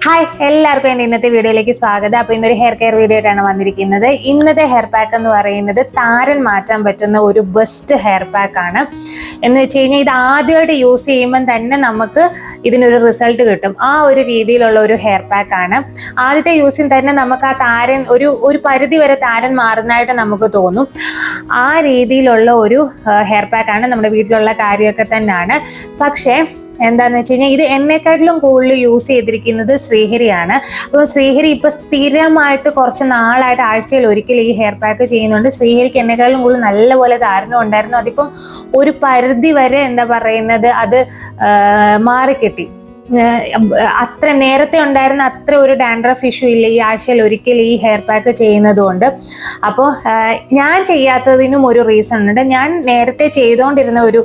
Hi എല്ലാവർക്കും എൻ്റെ ഇന്നത്തെ വീഡിയോയിലേക്ക് സ്വാഗതം. അപ്പോൾ ഇന്നൊരു ഹെയർ കെയർ വീഡിയോ ആയിട്ടാണ് വന്നിരിക്കുന്നത്. ഇന്നത്തെ ഹെയർ പാക്ക് എന്ന് പറയുന്നത് താരൻ മാറ്റാൻ പറ്റുന്ന ഒരു ബെസ്റ്റ് ഹെയർ പാക്ക് ആണ്. എന്ന് വെച്ച് കഴിഞ്ഞാൽ ഇത് ആദ്യമായിട്ട് യൂസ് ചെയ്യുമ്പം തന്നെ നമുക്ക് ഇതിനൊരു റിസൾട്ട് കിട്ടും. ആ ഒരു രീതിയിലുള്ള ഒരു ഹെയർ പാക്ക് ആണ്. ആദ്യത്തെ യൂസിൽ തന്നെ നമുക്ക് ആ താരൻ ഒരു പരിധി വരെ താരൻ മാറുന്നതായിട്ട് നമുക്ക് തോന്നും. ആ രീതിയിലുള്ള ഒരു ഹെയർ പാക്ക് ആണ്. നമ്മുടെ വീട്ടിലുള്ള കാര്യമൊക്കെ തന്നെയാണ്. പക്ഷേ എന്താന്ന് വെച്ച് കഴിഞ്ഞാൽ ഇത് എന്നെക്കാട്ടിലും കൂടുതൽ യൂസ് ചെയ്തിരിക്കുന്നത് ശ്രീഹരിയാണ്. അപ്പോൾ ശ്രീഹരി ഇപ്പൊ സ്ഥിരമായിട്ട് കുറച്ച് നാളായിട്ട് ആഴ്ചയിൽ ഒരിക്കൽ ഈ ഹെയർ പാക്ക് ചെയ്യുന്നുണ്ട്. ശ്രീഹരിക്ക് എന്നെക്കാട്ടിലും കൂടുതൽ നല്ലപോലെ ധാരണ ഉണ്ടായിരുന്നു. അതിപ്പം ഒരു പരിധി വരെ എന്താ പറയുന്നത് അത് മാറിക്കിട്ടി. അത്ര നേരത്തെ ഉണ്ടായിരുന്ന അത്ര ഒരു ഡാൻഡ്രഫ് ഇഷ്യൂ ഇല്ല ഈ ആഴ്ചയിൽ ഒരിക്കൽ ഈ ഹെയർ പാക്ക് ചെയ്യുന്നത് കൊണ്ട്. അപ്പോൾ ഞാൻ ചെയ്യാത്തതിനും ഒരു റീസൺ ഉണ്ട്. ഞാൻ നേരത്തെ ചെയ്തുകൊണ്ടിരുന്ന ഒരു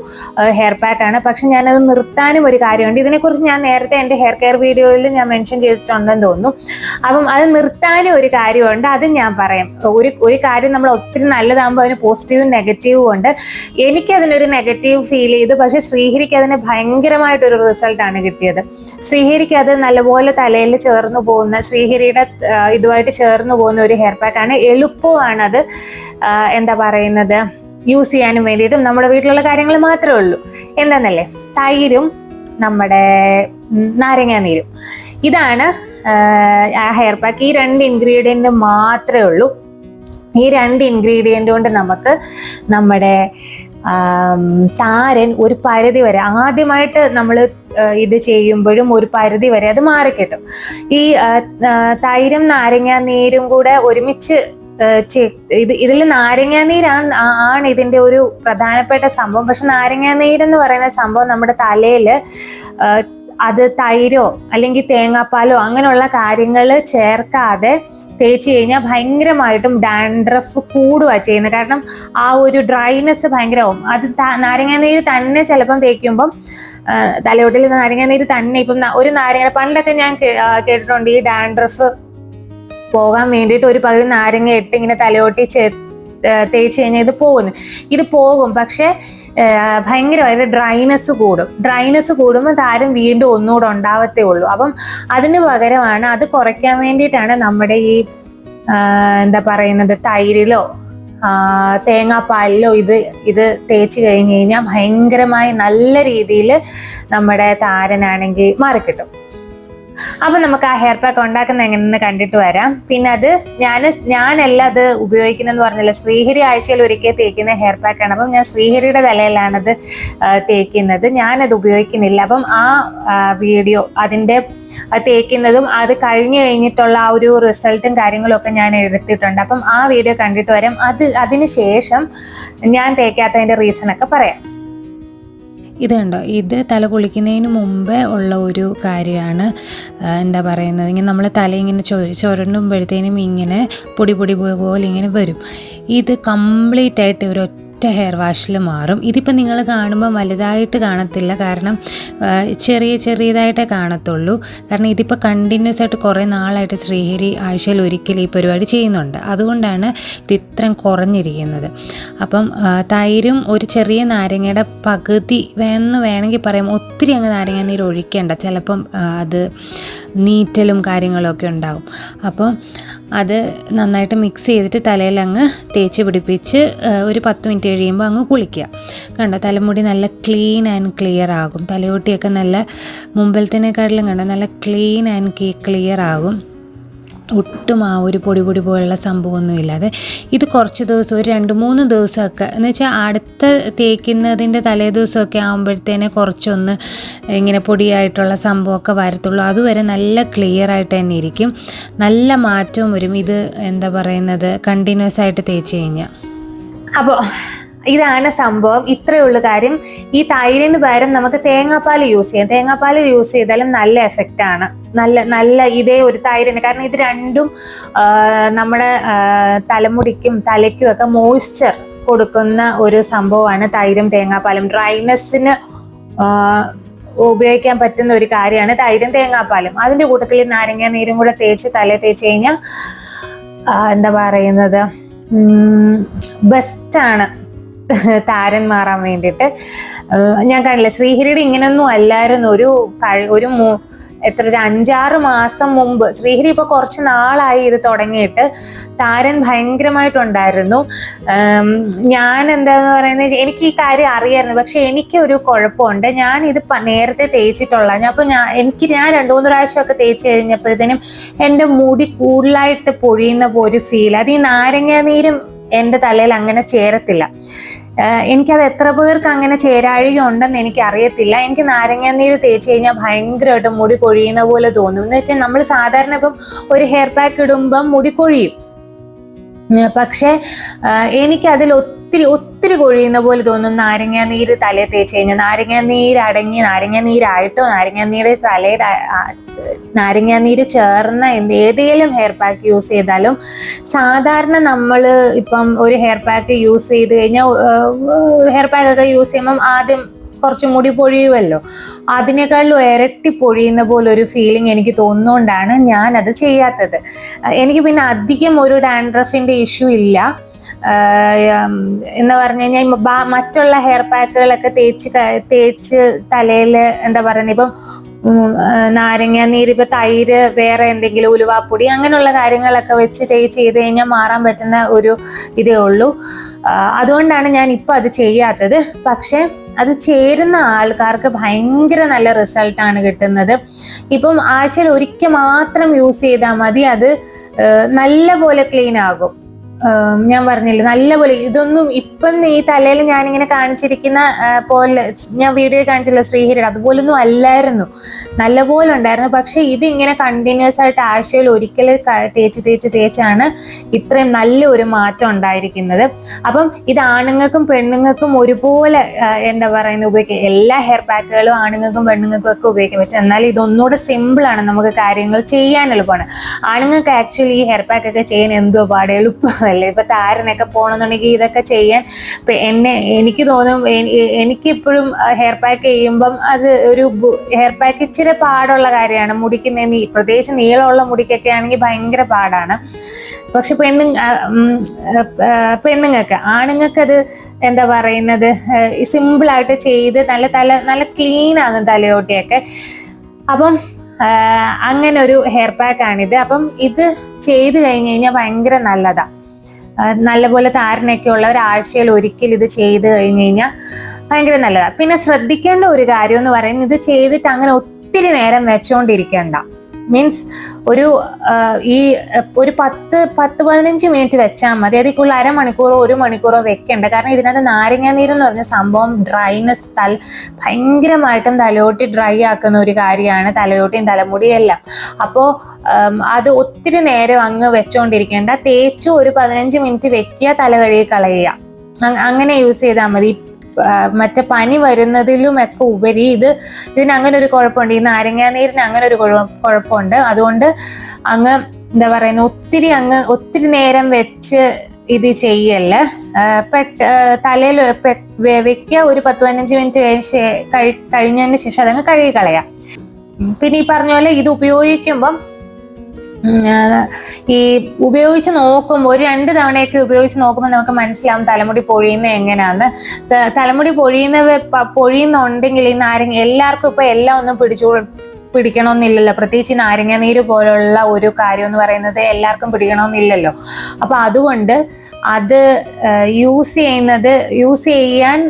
ഹെയർ പാക്കാണ്, പക്ഷെ ഞാനത് നിർത്താനും ഒരു കാര്യമുണ്ട്. ഇതിനെക്കുറിച്ച് ഞാൻ നേരത്തെ എൻ്റെ ഹെയർ കെയർ വീഡിയോയിൽ ഞാൻ മെൻഷൻ ചെയ്തിട്ടുണ്ടെന്ന് തോന്നുന്നു. അപ്പം അത് നിർത്താനും ഒരു കാര്യമുണ്ട്, അത് ഞാൻ പറയാം. ഒരു കാര്യം നമ്മൾ ഒത്തിരി നല്ലതാകുമ്പോൾ അതിന് പോസിറ്റീവും നെഗറ്റീവും ഉണ്ട്. എനിക്കതിനൊരു നെഗറ്റീവ് ഫീൽ ചെയ്തു, പക്ഷെ ശ്രീഹരിക്ക് അതിന് ഭയങ്കരമായിട്ടൊരു റിസൾട്ടാണ് കിട്ടിയത്. ശ്രീഹരിക്ക് അത് നല്ലപോലെ തലയിൽ ചേർന്ന് പോകുന്ന, ശ്രീഹരിയുടെ ഇതുമായിട്ട് ചേർന്ന് പോകുന്ന ഒരു ഹെയർ പാക്കാണ്. എളുപ്പമാണ് അത് എന്താ പറയുന്നത് യൂസ് ചെയ്യാനും വേണ്ടിയിട്ടും. നമ്മുടെ വീട്ടിലുള്ള കാര്യങ്ങൾ മാത്രമേ ഉള്ളൂ. എന്താന്നല്ലേ, തൈരും നമ്മുടെ നാരങ്ങാനീരും, ഇതാണ് ആ ഹെയർ പാക്ക്. ഈ 2 ഇൻഗ്രീഡിയൻറ്റ് മാത്രമേ ഉള്ളൂ. ഈ 2 ഇൻഗ്രീഡിയൻ്റ് കൊണ്ട് നമുക്ക് നമ്മുടെ താരൻ ഒരു പരിധി വരെ, ആദ്യമായിട്ട് നമ്മൾ ഇത് ചെയ്യുമ്പോഴും ഒരു പരിധി വരെ അത് മാറിക്കിട്ടും. ഈ തൈരും നാരങ്ങാനീരും കൂടെ ഒരുമിച്ച് ഇതിൽ നാരങ്ങാനീരാണ് ഇതിൻ്റെ ഒരു പ്രധാനപ്പെട്ട സംഭവം. പക്ഷെ നാരങ്ങാനീരെന്ന് പറയുന്ന സംഭവം നമ്മുടെ തലയിൽ അത് തൈരോ അല്ലെങ്കിൽ തേങ്ങാപ്പാലോ അങ്ങനെയുള്ള കാര്യങ്ങൾ ചേർക്കാതെ തേച്ച് കഴിഞ്ഞാൽ ഭയങ്കരമായിട്ടും ഡാൻഡ്രഫ് കൂടുക ചെയ്യുന്നത്. കാരണം ആ ഒരു ഡ്രൈനെസ് ഭയങ്കരമാവും. അത് നാരങ്ങാനീര് തന്നെ ചിലപ്പം തേക്കുമ്പം തലയോട്ടിൽ നാരങ്ങാനീര് തന്നെ, ഇപ്പം ഒരു നാരങ്ങ, പണ്ടൊക്കെ ഞാൻ കേട്ടിട്ടുണ്ട് ഈ ഡാൻഡ്രഫ് പോകാൻ വേണ്ടിയിട്ട് ഒരു പകുതി നാരങ്ങ ഇട്ട് ഇങ്ങനെ തലയോട്ടി തേച്ച് കഴിഞ്ഞാൽ ഇത് പോകും. പക്ഷെ ഭയങ്കരമായിട്ട് ഡ്രൈനെസ് കൂടുമ്പോൾ താരം വീണ്ടും ഒന്നുകൂടെ ഉണ്ടാവത്തേ ഉള്ളൂ. അപ്പം അതിന് പകരമാണ്, അത് കുറയ്ക്കാൻ വേണ്ടിയിട്ടാണ് നമ്മുടെ ഈ എന്താ പറയുന്നത് തൈരിലോ തേങ്ങാപ്പാലിലോ ഇത് തേച്ച് കഴിഞ്ഞ് കഴിഞ്ഞാൽ ഭയങ്കരമായി നല്ല രീതിയിൽ നമ്മുടെ താരനാണെങ്കിൽ മാറിക്കിട്ടും. അപ്പൊ നമുക്ക് ആ ഹെയർ പാക്ക് ഉണ്ടാക്കുന്ന എങ്ങനെയെന്ന് കണ്ടിട്ട് വരാം. പിന്നെ അത് ഞാനല്ല അത് ഉപയോഗിക്കുന്നതെന്ന് പറഞ്ഞില്ല, ശ്രീഹരി ആഴ്ചയിൽ ഒരിക്കൽ തേക്കുന്ന ഹെയർ പാക്കാണ്. അപ്പം ഞാൻ ശ്രീഹരിയുടെ തലയിലാണത് തേക്കുന്നത്, ഞാനത് ഉപയോഗിക്കുന്നില്ല. അപ്പം ആ വീഡിയോ അതിൻ്റെ തേക്കുന്നതും അത് കഴിഞ്ഞിട്ടുള്ള ആ ഒരു റിസൾട്ടും കാര്യങ്ങളും ഒക്കെ ഞാൻ എടുത്തിട്ടുണ്ട്. അപ്പം ആ വീഡിയോ കണ്ടിട്ട് വരാം. അതിന് ശേഷം ഞാൻ തേക്കാത്തതിൻ്റെ റീസണൊക്കെ പറയാം. ഇത് കണ്ടോ, ഇത് തല കുളിക്കുന്നതിന് മുമ്പേ ഉള്ള ഒരു കാര്യമാണ്. എന്താ പറയുന്നത്, ഇങ്ങനെ നമ്മൾ തല ഇങ്ങനെ ചുരണ്ടുമ്പോഴത്തേനും ഇങ്ങനെ പൊടി പോലെ ഇങ്ങനെ വരും. ഇത് കംപ്ലീറ്റ് ആയിട്ട് ഒരൊറ്റ ഹെയർ വാഷിൽ മാറും. ഇതിപ്പോൾ നിങ്ങൾ കാണുമ്പോൾ വലുതായിട്ട് കാണത്തില്ല, കാരണം ചെറിയതായിട്ടേ കാണത്തുള്ളൂ. കാരണം ഇതിപ്പോൾ കണ്ടിന്യൂസ് ആയിട്ട് കുറേ നാളായിട്ട് ശ്രീഹരി ആഴ്ചയിൽ ഒരിക്കൽ ഈ പരിപാടി ചെയ്യുന്നുണ്ട്. അതുകൊണ്ടാണ് ഇത് ഇത്രയും കുറഞ്ഞിരിക്കുന്നത്. അപ്പം തൈരും ഒരു ചെറിയ നാരങ്ങയുടെ പകുതി വേണമെങ്കിൽ പറയാം. ഒത്തിരി അങ്ങ് നാരങ്ങാനീര് ഒഴിക്കേണ്ട, ചിലപ്പം അത് നീറ്റലും കാര്യങ്ങളൊക്കെ ഉണ്ടാവും. അപ്പം അത് നന്നായിട്ട് മിക്സ് ചെയ്തിട്ട് തലയിൽ അങ്ങ് തേച്ച് പിടിപ്പിച്ച് ഒരു 10 മിനിറ്റ് കഴിയുമ്പോൾ അങ്ങ് കുളിക്കുക. കണ്ടോ, തലമുടി നല്ല ക്ലീൻ ആൻഡ് ക്ലിയർ ആകും. തലയോട്ടിയൊക്കെ നല്ല മുമ്പിലത്തേക്കാട്ടിലും കണ്ടോ നല്ല ക്ലീൻ ആൻഡ് ക്ലിയർ ആകും. ഒട്ടും ആ ഒരു പൊടി പോലുള്ള സംഭവമൊന്നും ഇല്ലാതെ. ഇത് കുറച്ച് ദിവസം, ഒരു 2-3 ദിവസമൊക്കെ, എന്ന് വെച്ചാൽ അടുത്ത തേക്കുന്നതിൻ്റെ തലേ ദിവസമൊക്കെ ആകുമ്പോഴത്തേനെ കുറച്ചൊന്ന് ഇങ്ങനെ പൊടിയായിട്ടുള്ള സംഭവമൊക്കെ വരത്തുള്ളൂ. അതുവരെ നല്ല ക്ലിയർ ആയിട്ട് തന്നെ ഇരിക്കും, നല്ല മാറ്റവും വരും. ഇത് എന്താ പറയുന്നത് കണ്ടിന്യൂസ് ആയിട്ട് തേച്ച് കഴിഞ്ഞാൽ. അപ്പോൾ ഇതാണ് സംഭവം. ഇത്രയേ ഉള്ളൂ കാര്യം. ഈ തൈരിന് പകരം നമുക്ക് തേങ്ങാപ്പാൽ യൂസ് ചെയ്യാം. തേങ്ങാപ്പാൽ യൂസ് ചെയ്താലും നല്ല എഫക്റ്റാണ്, നല്ല ഇതേ ഒരു തൈരിന്. കാരണം ഇത് രണ്ടും നമ്മുടെ തലമുടിക്കും തലയ്ക്കും ഒക്കെ മോയ്സ്ചർ കൊടുക്കുന്ന ഒരു സംഭവമാണ് തൈരും തേങ്ങാപ്പാലും. ഡ്രൈനെസ്സിന് ഉപയോഗിക്കാൻ പറ്റുന്ന ഒരു കാര്യമാണ് തൈരും തേങ്ങാപ്പാലും. അതിൻ്റെ കൂട്ടത്തിൽ നാരങ്ങാനീരും കൂടെ തല തേച്ച് കഴിഞ്ഞാൽ എന്താ പറയുന്നത് ബെസ്റ്റാണ് താരൻ മാറാൻ വേണ്ടിയിട്ട്. ഞാൻ കണ്ടില്ല, ശ്രീഹരിയുടെ ഇങ്ങനെയൊന്നും അല്ലായിരുന്നു. ഒരു എത്ര ഒരു 5-6 മാസം മുമ്പ്, ശ്രീഹരി ഇപ്പൊ കുറച്ച് നാളായി ഇത് തുടങ്ങിയിട്ട്, താരൻ ഭയങ്കരമായിട്ടുണ്ടായിരുന്നു. ഞാൻ എന്താന്ന് പറയുന്നത്, എനിക്ക് ഈ കാര്യം അറിയായിരുന്നു, പക്ഷെ എനിക്കൊരു കുഴപ്പമുണ്ട്. ഞാൻ ഇത് നേരത്തെ തേച്ചിട്ടുള്ള, ഞാൻ 2-3 പ്രാവശ്യമൊക്കെ തേച്ച് കഴിഞ്ഞപ്പോഴത്തേനും എൻ്റെ മുടി കൂടുതലായിട്ട് പൊഴിയുന്ന ഒരു ഫീൽ. അത് ഈ നാരങ്ങ നീരും എൻ്റെ തലയിൽ അങ്ങനെ ചേരത്തില്ല. എനിക്കത് എത്ര പേർക്ക് അങ്ങനെ ചേരാഴികയുണ്ടെന്ന് എനിക്ക് അറിയത്തില്ല. എനിക്ക് നാരങ്ങാനീര് തേച്ച് കഴിഞ്ഞാൽ ഭയങ്കരമായിട്ട് മുടി കൊഴിയുന്ന പോലെ തോന്നും. എന്ന് വെച്ചാൽ നമ്മൾ സാധാരണ ഇപ്പം ഒരു ഹെയർ പാക്ക് ഇടുമ്പം മുടി കൊഴിയും, പക്ഷെ എനിക്കതിൽ ഒത്തിരി കൊഴിയുന്ന പോലെ തോന്നും നാരങ്ങാനീര് തലയിൽ തേച്ച് കഴിഞ്ഞാൽ. നാരങ്ങാനീരായിട്ടോ നാരങ്ങാനീര് ചേർന്ന ഏതെങ്കിലും ഹെയർ പാക്ക് യൂസ് ചെയ്താലും, സാധാരണ നമ്മൾ ഇപ്പം ഒരു ഹെയർ പാക്ക് യൂസ് ചെയ്ത് കഴിഞ്ഞാൽ, ഹെയർ പാക്കൊക്കെ യൂസ് ചെയ്യുമ്പം ആദ്യം കുറച്ച് മുടി പൊഴിയുമല്ലോ, അതിനേക്കാളും ഇരട്ടി പൊഴിയുന്ന പോലെ ഒരു ഫീലിംഗ് എനിക്ക് തോന്നുന്നതുകൊണ്ടാണ് ഞാനത് ചെയ്യാത്തത്. എനിക്ക് പിന്നെ അധികം ഒരു ഡാൻഡ്രഫിൻ്റെ ഇഷ്യൂ ഇല്ല എന്ന് പറഞ്ഞു കഴിഞ്ഞാൽ. മറ്റുള്ള ഹെയർ പാക്കുകളൊക്കെ തേച്ച് തലയിൽ എന്താ പറയുന്നത്, ഇപ്പം നാരങ്ങാനീര്, ഇപ്പൊ തൈര്, വേറെ എന്തെങ്കിലും ഉലുവാപ്പൊടി, അങ്ങനെയുള്ള കാര്യങ്ങളൊക്കെ വെച്ച് ചെയ്ത് കഴിഞ്ഞാൽ മാറാൻ പറ്റുന്ന ഒരു ഇതേ ഉള്ളൂ. അതുകൊണ്ടാണ് ഞാൻ ഇപ്പം അത് ചെയ്യാത്തത്. പക്ഷെ അത് ചേരുന്ന ആൾക്കാർക്ക് ഭയങ്കര നല്ല റിസൾട്ടാണ് കിട്ടുന്നത്. ഇപ്പം ആഴ്ചയിൽ ഒരിക്കൽ മാത്രം യൂസ് ചെയ്താൽ മതി, അത് നല്ല പോലെ ക്ലീൻ ആകും. ഞാൻ പറഞ്ഞില്ല, നല്ലപോലെ. ഇതൊന്നും ഇപ്പം ഈ തലയിൽ ഞാനിങ്ങനെ കാണിച്ചിരിക്കുന്ന പോലെ, ഞാൻ വീഡിയോ കാണിച്ചില്ല ശ്രീഹരിയുടെ, അതുപോലൊന്നും അല്ലായിരുന്നു, നല്ലപോലെ ഉണ്ടായിരുന്നു. പക്ഷെ ഇതിങ്ങനെ കണ്ടിന്യൂസ് ആയിട്ട് ആഴ്ചയിൽ ഒരിക്കൽ തേച്ചാണ് ഇത്രയും നല്ല ഒരു മാറ്റം ഉണ്ടായിരിക്കുന്നത്. അപ്പം ഇത് ആണുങ്ങൾക്കും പെണ്ണുങ്ങൾക്കും ഒരുപോലെ എന്താ പറയുന്നത് ഉപയോഗിക്കാം. എല്ലാ ഹെയർ പാക്കുകളും ആണുങ്ങൾക്കും പെണ്ണുങ്ങൾക്കും ഒക്കെ ഉപയോഗിക്കാൻ പറ്റും. എന്നാൽ ഇതൊന്നുകൂടെ സിമ്പിളാണ്, നമുക്ക് കാര്യങ്ങൾ ചെയ്യാൻ എളുപ്പമാണ്. ആണുങ്ങൾക്ക് ആക്ച്വലി ഈ ഹെയർ പാക്കൊക്കെ ചെയ്യാൻ എന്തോ പാടെ എളുപ്പമല്ലേ. ഇപ്പൊ താരനൊക്കെ പോകണമെന്നുണ്ടെങ്കിൽ ഇതൊക്കെ ചെയ്യാൻ എനിക്ക് തോന്നും, എനിക്കിപ്പോഴും ഹെയർ പാക്ക് ചെയ്യുമ്പം അത് ഒരു ഹെയർ പാക്ക് ഇച്ചിരി പാടുള്ള കാര്യമാണ്. മുടിക്ക് പ്രത്യേകിച്ച് നീളമുള്ള മുടിക്കൊക്കെ ആണെങ്കിൽ ഭയങ്കര പാടാണ്. പക്ഷെ പെണ്ണുങ്ങൾക്ക്, ആണുങ്ങൾക്കത് എന്താ പറയുന്നത്, സിമ്പിളായിട്ട് ചെയ്ത് നല്ല ക്ലീൻ ആകും തലയോട്ടിയൊക്കെ. അപ്പം അങ്ങനെ ഒരു ഹെയർ പാക്കാണിത്. അപ്പം ഇത് ചെയ്ത് കഴിഞ്ഞ് കഴിഞ്ഞാൽ ഭയങ്കര നല്ലതാണ്. നല്ലപോലെ താരനൊക്കെ ഉള്ള ഒരാഴ്ചയിൽ ഒരിക്കൽ ഇത് ചെയ്ത് കഴിഞ്ഞ് കഴിഞ്ഞാൽ ഭയങ്കര നല്ലതാണ്. പിന്നെ ശ്രദ്ധിക്കേണ്ട ഒരു കാര്യം എന്ന് പറയുന്നത്, ഇത് ചെയ്തിട്ട് അങ്ങനെ ഒത്തിരി നേരം വെച്ചോണ്ടിരിക്കണ്ട. മീൻസ് ഒരു 10-15 മിനിറ്റ് വെച്ചാൽ മതി. അതിൽ കൂടുതൽ അരമണിക്കൂറോ 1 മണിക്കൂറോ വെക്കണ്ട. കാരണം ഇതിനകത്ത് നാരങ്ങാനീരെന്ന് പറഞ്ഞ സംഭവം ഡ്രൈനെസ്, ഭയങ്കരമായിട്ടും തലയോട്ടി ഡ്രൈ ആക്കുന്ന ഒരു കാര്യമാണ്, തലയോട്ടിയും തലമുടിയും എല്ലാം. അപ്പോൾ അത് ഒത്തിരി നേരം അങ്ങ് വെച്ചോണ്ടിരിക്കേണ്ട. തേച്ചു ഒരു 15 മിനിറ്റ് വെക്കുക, തല കഴുകി കളയുക, അങ്ങനെ യൂസ് ചെയ്താൽ മതി. മറ്റേ പനി വരുന്നതിലും ഒക്കെ ഉപരി ഇതിന് അങ്ങനെ ഒരു കുഴപ്പമുണ്ട്, ഈ നാരങ്ങാനീരിന് അങ്ങനെ ഒരു കുഴപ്പമുണ്ട്. അതുകൊണ്ട് അങ്ങ് എന്താ പറയുന്നത്, ഒത്തിരി നേരം വെച്ച് ഇത് ചെയ്യല്ല. തലയിൽ വെക്കുക, ഒരു 10-15 മിനിറ്റ് കഴിഞ്ഞതിന് ശേഷം അതങ്ങ് കഴുകി കളയാം. പിന്നെ ഈ പറഞ്ഞ പോലെ ഇത് ഉപയോഗിക്കുമ്പം ഈ ഉപയോഗിച്ച് നോക്കുമ്പോൾ, ഒരു 2 തവണയൊക്കെ ഉപയോഗിച്ച് നോക്കുമ്പോൾ നമുക്ക് മനസ്സിലാവും തലമുടി പൊഴിയുന്നത് എങ്ങനെയാന്ന്. തലമുടി പൊഴിയുന്നുണ്ടെങ്കിൽ ഈ നാരങ്ങ, എല്ലാവർക്കും ഇപ്പൊ എല്ലാം ഒന്നും പിടിക്കണമെന്നില്ലല്ലോ. പ്രത്യേകിച്ച് നാരങ്ങാനീര് പോലുള്ള ഒരു കാര്യം എന്ന് പറയുന്നത് എല്ലാവർക്കും പിടിക്കണമെന്നില്ലല്ലോ. അപ്പൊ അതുകൊണ്ട് അത് യൂസ് ചെയ്യാൻ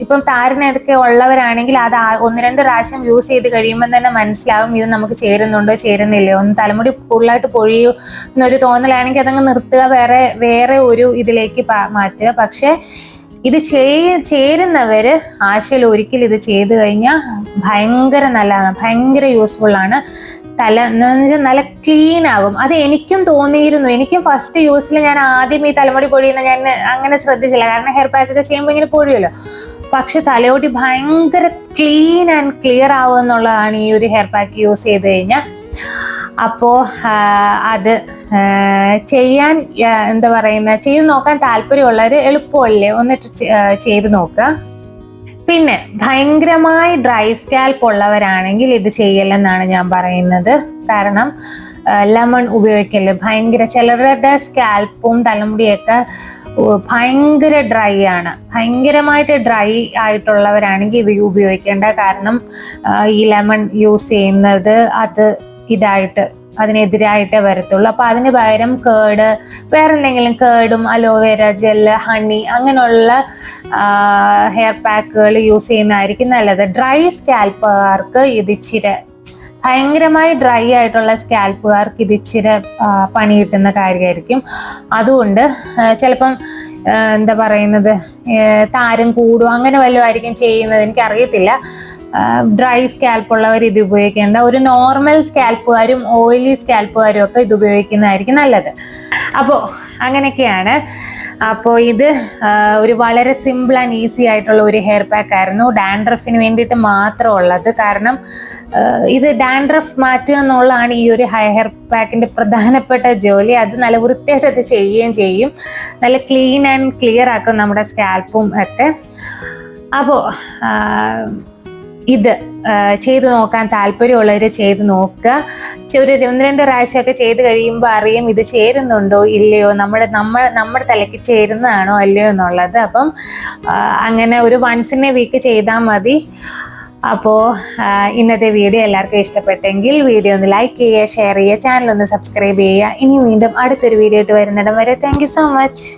ഇപ്പം താരനൊക്കെ ഉള്ളവരാണെങ്കിൽ അത് 1-2 പ്രാവശ്യം യൂസ് ചെയ്ത് കഴിയുമ്പോൾ തന്നെ മനസ്സിലാവും ഇത് നമുക്ക് ചേരുന്നുണ്ടോ ചേരുന്നില്ലയോ. തലമുടി കൂടുതലായിട്ട് പൊഴിയുന്നൊരു തോന്നലാണെങ്കിൽ അതങ്ങ് നിർത്തുക, വേറെ ഒരു ഇതിലേക്ക് മാറ്റുക. പക്ഷെ ഇത് ചേരുന്നവര് ആഴ്ചയിൽ ഒരിക്കൽ ഇത് ചെയ്ത് കഴിഞ്ഞാൽ ഭയങ്കര നല്ലതാണ്, ഭയങ്കര യൂസ്ഫുൾ ആണ്. എന്ന് വെച്ചാൽ നല്ല ക്ലീൻ ആകും. അത് എനിക്കും തോന്നിയിരുന്നു. എനിക്കും ഫസ്റ്റ് യൂസിൽ ഞാൻ ആദ്യം ഈ തലമുടി പൊഴിയുന്ന ഞാൻ അങ്ങനെ ശ്രദ്ധിച്ചില്ല, കാരണം ഹെയർ പാക്ക് ഒക്കെ ചെയ്യുമ്പോൾ ഇങ്ങനെ പൊഴിയുമല്ലോ. പക്ഷെ തലയോട്ടി ഭയങ്കര ക്ലീൻ ആൻഡ് ക്ലിയർ ആവും എന്നുള്ളതാണ് ഈ ഒരു ഹെയർ പാക്ക് യൂസ് ചെയ്ത് കഴിഞ്ഞാൽ. അപ്പോൾ അത് ചെയ്യാൻ എന്താ പറയുന്നത്, ചെയ്ത് നോക്കാൻ താല്പര്യമുള്ളവർ എളുപ്പമല്ലേ, ഒന്നിട്ട് ചെയ്ത് നോക്കുക. പിന്നെ ഭയങ്കരമായി ഡ്രൈ സ്കാൽപ്പ് ഉള്ളവരാണെങ്കിൽ ഇത് ചെയ്യലെന്നാണ് ഞാൻ പറയുന്നത്. കാരണം ലെമൺ ഉപയോഗിക്കല് ഭയങ്കര, ചിലരുടെ സ്കാൽപ്പും തലമുടിയൊക്കെ ഭയങ്കര ഡ്രൈ ആണ്. ഭയങ്കരമായിട്ട് ഡ്രൈ ആയിട്ടുള്ളവരാണെങ്കിൽ ഇത് ഉപയോഗിക്കേണ്ട. കാരണം ഈ ലെമൺ യൂസ് ചെയ്യുന്നത് അതിനെതിരായിട്ടേ വരത്തുള്ളൂ. അപ്പോൾ അതിന് പകരം കേട്, വേറെ എന്തെങ്കിലും കേടും അലോവേര ജെല്ല്, ഹണി അങ്ങനെയുള്ള ഹെയർ പാക്കുകൾ യൂസ് ചെയ്യുന്നതായിരിക്കും നല്ലത്. ഡ്രൈ സ്കാൽപ്പുകാർക്ക് ഇതിച്ചിരി, ഭയങ്കരമായി ഡ്രൈ ആയിട്ടുള്ള സ്കാൽപ്പുകാർക്ക് ഇതിച്ചിരി പണി കിട്ടുന്ന കാര്യമായിരിക്കും. അതുകൊണ്ട് ചിലപ്പം എന്താ പറയുന്നത്, താരം കൂടും അങ്ങനെ വല്ലതും ആയിരിക്കും ചെയ്യുന്നത്, എനിക്കറിയത്തില്ല. ഡ്രൈ സ്കാൽപ്പുള്ളവർ ഇത് ഉപയോഗിക്കേണ്ട. ഒരു നോർമൽ സ്കാൽപ്പുകാരും ഓയിലി സ്കാൽപ്പുകാരും ഒക്കെ ഇത് ഉപയോഗിക്കുന്നതായിരിക്കും നല്ലത്. അപ്പോൾ അങ്ങനെയൊക്കെയാണ്. അപ്പോൾ ഇത് ഒരു വളരെ സിമ്പിൾ ആൻഡ് ഈസി ആയിട്ടുള്ള ഒരു ഹെയർ പാക്ക് ആയിരുന്നു, ഡാൻഡ്രഫിന് വേണ്ടിയിട്ട് മാത്രമുള്ളത്. കാരണം ഇത് ഡാൻഡ്രഫ് മാറ്റുക എന്നുള്ളതാണ് ഈ ഒരു ഹെയർ പാക്കിൻ്റെ പ്രധാനപ്പെട്ട ജോലി. അത് നല്ല വൃത്തിയായിട്ട് അത് ചെയ്യുകയും ചെയ്യും, നല്ല ക്ലീൻ ആൻഡ് ക്ലിയർ ആക്കും നമ്മുടെ സ്കാൽപ്പും ഒക്കെ. അപ്പോൾ ഇത് ചെയ്തു നോക്കാൻ താല്പര്യമുള്ളവർ ചെയ്ത് നോക്കുക. ഒരു 1-2 പ്രാവശ്യമൊക്കെ ചെയ്ത് കഴിയുമ്പോൾ അറിയും ഇത് ചേരുന്നുണ്ടോ ഇല്ലയോ, നമ്മുടെ തലയ്ക്ക് ചേരുന്നതാണോ അല്ലയോ എന്നുള്ളത്. അപ്പം അങ്ങനെ ഒരു once in a week ചെയ്താൽ മതി. അപ്പോൾ ഇന്നത്തെ വീഡിയോ എല്ലാവർക്കും ഇഷ്ടപ്പെട്ടെങ്കിൽ വീഡിയോ ഒന്ന് ലൈക്ക് ചെയ്യുക, ഷെയർ ചെയ്യുക, ചാനൽ ഒന്ന് സബ്സ്ക്രൈബ് ചെയ്യുക. ഇനി വീണ്ടും അടുത്തൊരു വീഡിയോ ആയിട്ട് വരുന്നിടം വരെ താങ്ക് യു സോ മച്ച്.